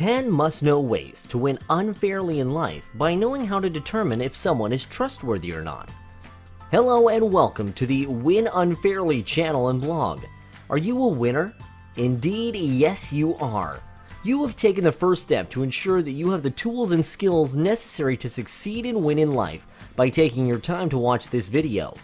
10 must-know ways to win unfairly in life by knowing how to determine if someone is trustworthy or not. Hello and welcome to the Win Unfairly channel and blog. Are you a winner? Indeed, yes you are. You have taken the first step to ensure that you have the tools and skills necessary to succeed and win in life by taking your time to watch this video.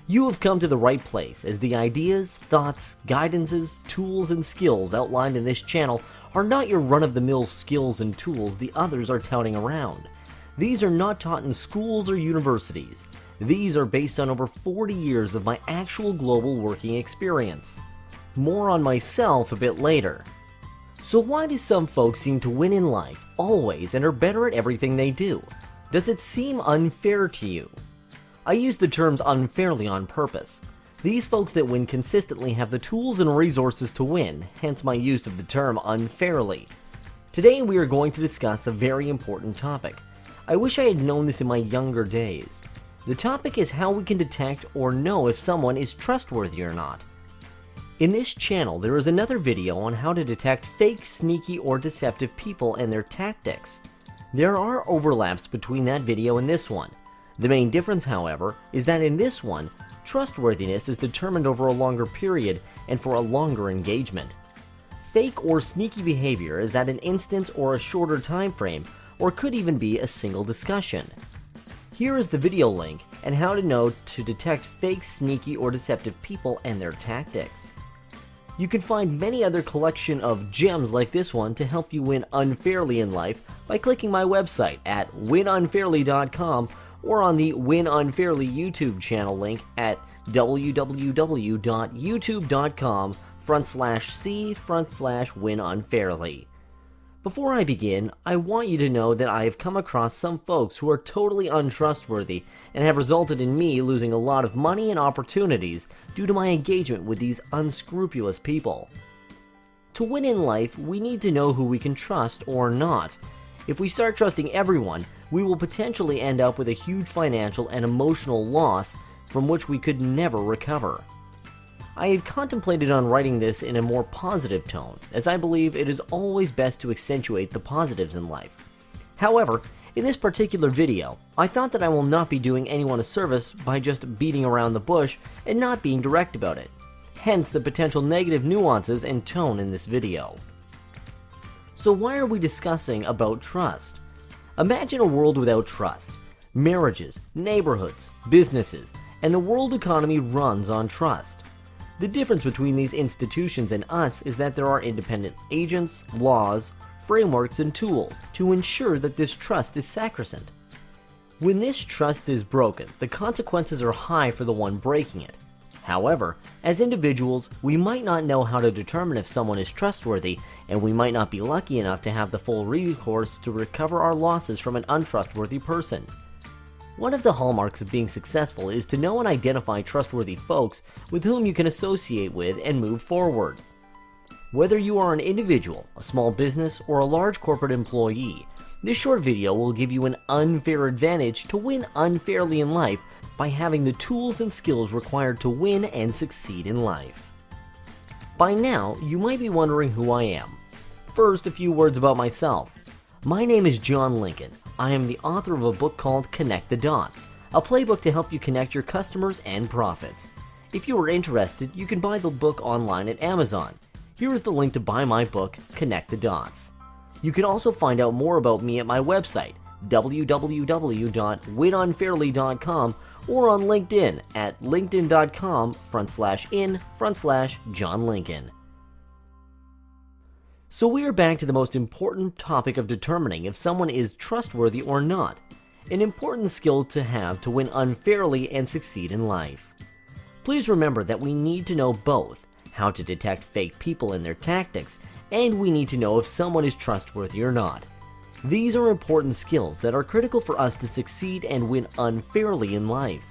You have come to the right place, as the ideas, thoughts, guidances, tools, and skills outlined in this channel are not your run-of-the-mill skills and tools the others are touting around. These are not taught in schools or universities. These are based on over 40 years of my actual global working experience. More on myself a bit later. So why do some folks seem to win in life, always, and are better at everything they do? Does it seem unfair to you? I use the terms unfairly on purpose. These folks that win consistently have the tools and resources to win, hence my use of the term unfairly. Today we are going to discuss a very important topic. I wish I had known this in my younger days. The topic is how we can detect or know if someone is trustworthy or not. In this channel there is another video on how to detect fake, sneaky, or deceptive people and their tactics. There are overlaps between that video and this one. The main difference, however, is that in this one, trustworthiness is determined over a longer period and for a longer engagement. Fake or sneaky behavior is at an instant or a shorter time frame, or could even be a single discussion. Here is the video link and how to know to detect fake, sneaky, or deceptive people and their tactics. You can find many other collection of gems like this one to help you win unfairly in life by clicking my website at winunfairly.com or on the Win Unfairly YouTube channel link at www.youtube.com/c/winunfairly. Before I begin, I want you to know that I have come across some folks who are totally untrustworthy and have resulted in me losing a lot of money and opportunities due to my engagement with these unscrupulous people. To win in life, we need to know who we can trust or not. If we start trusting everyone, we will potentially end up with a huge financial and emotional loss from which we could never recover. I had contemplated on writing this in a more positive tone, as I believe it is always best to accentuate the positives in life. However, in this particular video, I thought that I will not be doing anyone a service by just beating around the bush and not being direct about it. Hence the potential negative nuances and tone in this video. So why are we discussing about trust? Imagine a world without trust. Marriages, neighborhoods, businesses, and the world economy runs on trust. The difference between these institutions and us is that there are independent agents, laws, frameworks, and tools to ensure that this trust is sacrosanct. When this trust is broken, the consequences are high for the one breaking it. However, as individuals, we might not know how to determine if someone is trustworthy, and we might not be lucky enough to have the full recourse to recover our losses from an untrustworthy person. One of the hallmarks of being successful is to know and identify trustworthy folks with whom you can associate with and move forward. Whether you are an individual, a small business, or a large corporate employee, this short video will give you an unfair advantage to win unfairly in life by having the tools and skills required to win and succeed in life. By now, you might be wondering who I am. First, a few words about myself. My name is John Lincoln. I am the author of a book called Connect the Dots, a playbook to help you connect your customers and profits. If you are interested, you can buy the book online at Amazon. Here is the link to buy my book, Connect the Dots. You can also find out more about me at my website, www.winunfairly.com, or on LinkedIn at linkedin.com/in/John Lincoln. So we are back to the most important topic of determining if someone is trustworthy or not, an important skill to have to win unfairly and succeed in life. Please remember that we need to know both how to detect fake people and their tactics, and we need to know if someone is trustworthy or not. These are important skills that are critical for us to succeed and win unfairly in life.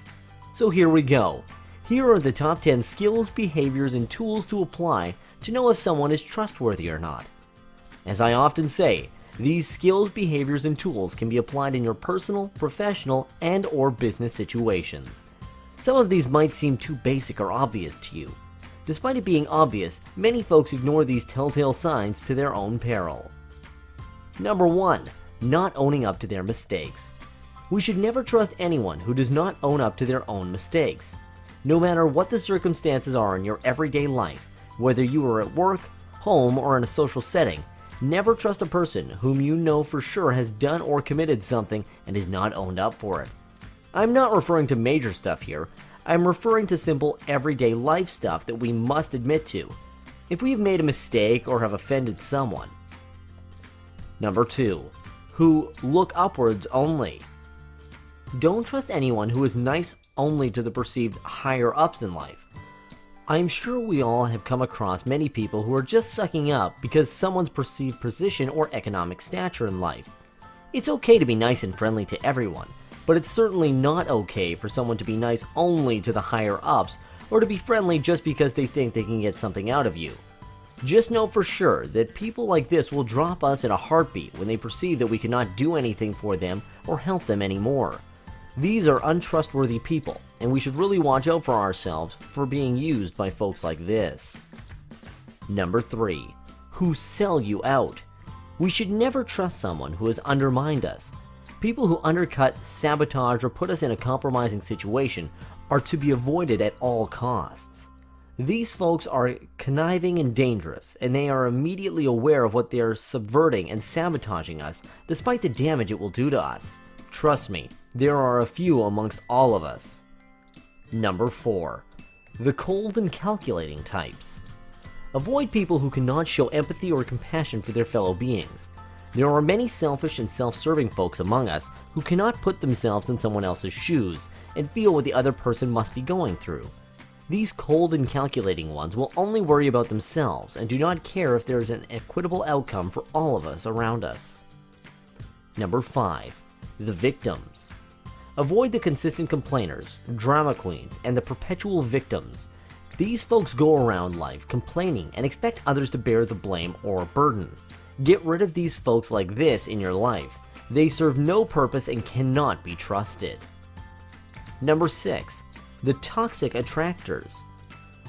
So here we go. Here are the top 10 skills, behaviors, and tools to apply to know if someone is trustworthy or not. As I often say, these skills, behaviors, and tools can be applied in your personal, professional, and/or business situations. Some of these might seem too basic or obvious to you. Despite it being obvious, many folks ignore these telltale signs to their own peril. Number 1. Not owning up to their mistakes. We should never trust anyone who does not own up to their own mistakes. No matter what the circumstances are in your everyday life, whether you are at work, home, or in a social setting, never trust a person whom you know for sure has done or committed something and has not owned up for it. I'm not referring to major stuff here. I'm referring to simple everyday life stuff that we must admit to if we have made a mistake or have offended someone. Number 2. Who look upwards only. Don't trust anyone who is nice only to the perceived higher ups in life. I'm sure we all have come across many people who are just sucking up because someone's perceived position or economic stature in life. It's okay to be nice and friendly to everyone, but it's certainly not okay for someone to be nice only to the higher ups or to be friendly just because they think they can get something out of you. Just know for sure that people like this will drop us in a heartbeat when they perceive that we cannot do anything for them or help them anymore. These are untrustworthy people, and we should really watch out for ourselves for being used by folks like this. Number 3. Who sell you out. We should never trust someone who has undermined us. People who undercut, sabotage, or put us in a compromising situation are to be avoided at all costs. These folks are conniving and dangerous, and they are immediately aware of what they are subverting and sabotaging us, despite the damage it will do to us. Trust me, there are a few amongst all of us. Number 4. The cold and calculating types. Avoid people who cannot show empathy or compassion for their fellow beings. There are many selfish and self-serving folks among us who cannot put themselves in someone else's shoes and feel what the other person must be going through. These cold and calculating ones will only worry about themselves and do not care if there is an equitable outcome for all of us around us. Number 5. The victims. Avoid the consistent complainers, drama queens, and the perpetual victims. These folks go around life complaining and expect others to bear the blame or burden. Get rid of these folks like this in your life. They serve no purpose and cannot be trusted. Number 6. The toxic attractors.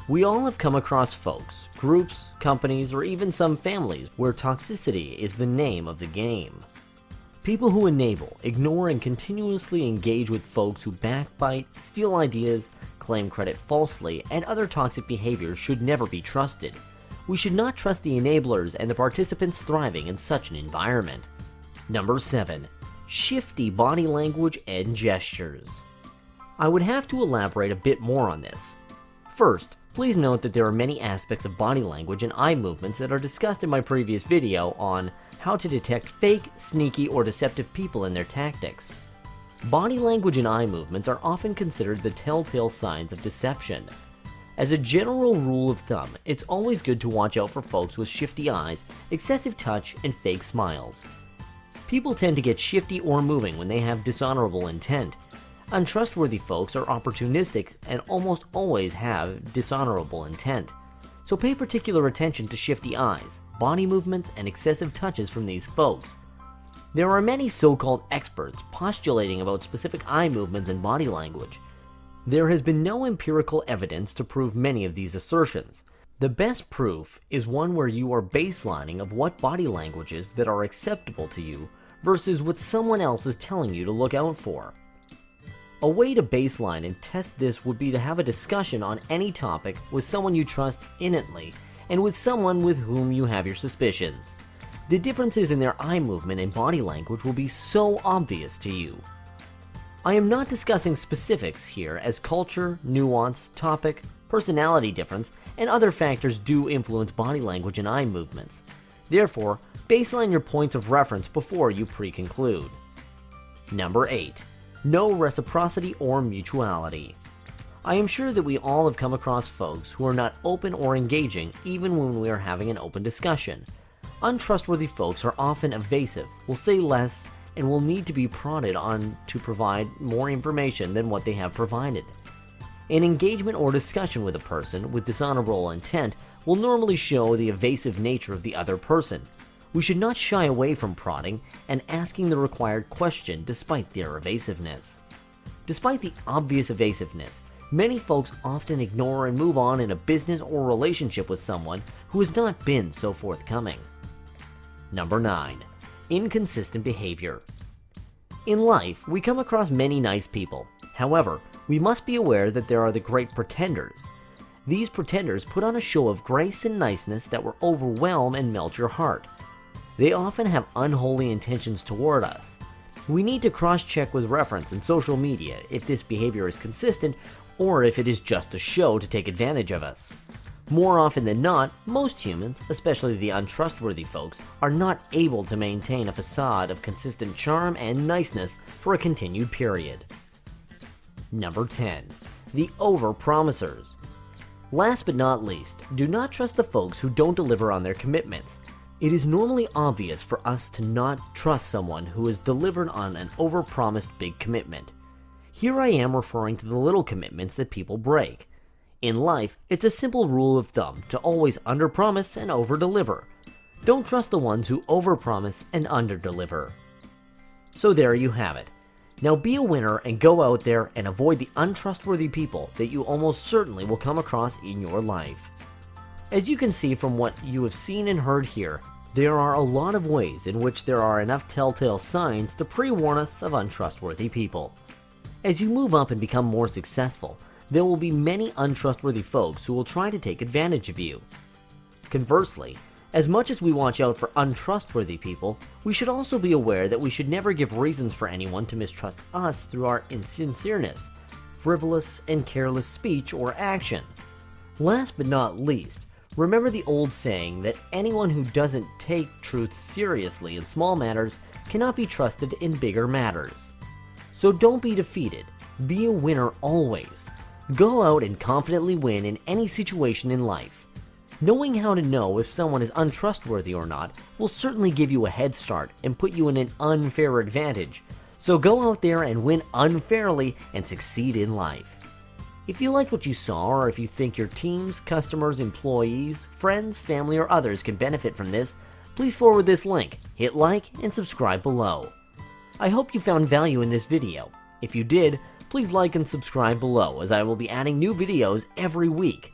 We all have come across folks, groups, companies, or even some families where toxicity is the name of the game. People who enable, ignore, and continuously engage with folks who backbite, steal ideas, claim credit falsely, and other toxic behaviors should never be trusted. We should not trust the enablers and the participants thriving in such an environment. Number 7. Shifty body language and gestures. I would have to elaborate a bit more on this. First, please note that there are many aspects of body language and eye movements that are discussed in my previous video on how to detect fake, sneaky, or deceptive people and their tactics. Body language and eye movements are often considered the telltale signs of deception. As a general rule of thumb, it's always good to watch out for folks with shifty eyes, excessive touch, and fake smiles. People tend to get shifty or moving when they have dishonorable intent. Untrustworthy folks are opportunistic and almost always have dishonorable intent. So pay particular attention to shifty eyes, body movements, and excessive touches from these folks. There are many so-called experts postulating about specific eye movements and body language. There has been no empirical evidence to prove many of these assertions. The best proof is one where you are baselining of what body languages that are acceptable to you versus what someone else is telling you to look out for. A way to baseline and test this would be to have a discussion on any topic with someone you trust innately and with someone with whom you have your suspicions. The differences in their eye movement and body language will be so obvious to you. I am not discussing specifics here as culture, nuance, topic, personality difference, and other factors do influence body language and eye movements. Therefore, baseline your points of reference before you pre-conclude. Number 8. No reciprocity or mutuality. I am sure that we all have come across folks who are not open or engaging even when we are having an open discussion. Untrustworthy folks are often evasive, will say less, and will need to be prodded on to provide more information than what they have provided. An engagement or discussion with a person with dishonorable intent will normally show the evasive nature of the other person. We should not shy away from prodding and asking the required question despite their evasiveness. Despite the obvious evasiveness, many folks often ignore and move on in a business or relationship with someone who has not been so forthcoming. Number 9. inconsistent behavior. In life, we come across many nice people. However, we must be aware that there are the great pretenders. These pretenders put on a show of grace and niceness that will overwhelm and melt your heart. They often have unholy intentions toward us. We need to cross-check with reference in social media if this behavior is consistent or if it is just a show to take advantage of us. More often than not, most humans, especially the untrustworthy folks, are not able to maintain a facade of consistent charm and niceness for a continued period. Number 10. The over-promisers. Last but not least, do not trust the folks who don't deliver on their commitments. It is normally obvious for us to not trust someone who has delivered on an over-promised big commitment. Here I am referring to the little commitments that people break. In life, it's a simple rule of thumb to always under-promise and over-deliver. Don't trust the ones who over-promise and under-deliver. So there you have it. Now be a winner and go out there and avoid the untrustworthy people that you almost certainly will come across in your life. As you can see from what you have seen and heard here, there are a lot of ways in which there are enough telltale signs to pre-warn us of untrustworthy people. As you move up and become more successful, there will be many untrustworthy folks who will try to take advantage of you. Conversely, as much as we watch out for untrustworthy people, we should also be aware that we should never give reasons for anyone to mistrust us through our insincereness, frivolous and careless speech or action. Last but not least, remember the old saying that anyone who doesn't take truth seriously in small matters cannot be trusted in bigger matters. So don't be defeated. Be a winner always. Go out and confidently win in any situation in life. Knowing how to know if someone is untrustworthy or not will certainly give you a head start and put you in an unfair advantage. So go out there and win unfairly and succeed in life. If you liked what you saw, or if you think your teams, customers, employees, friends, family, or others can benefit from this, please forward this link, hit like, and subscribe below. I hope you found value in this video. If you did, please like and subscribe below, as I will be adding new videos every week.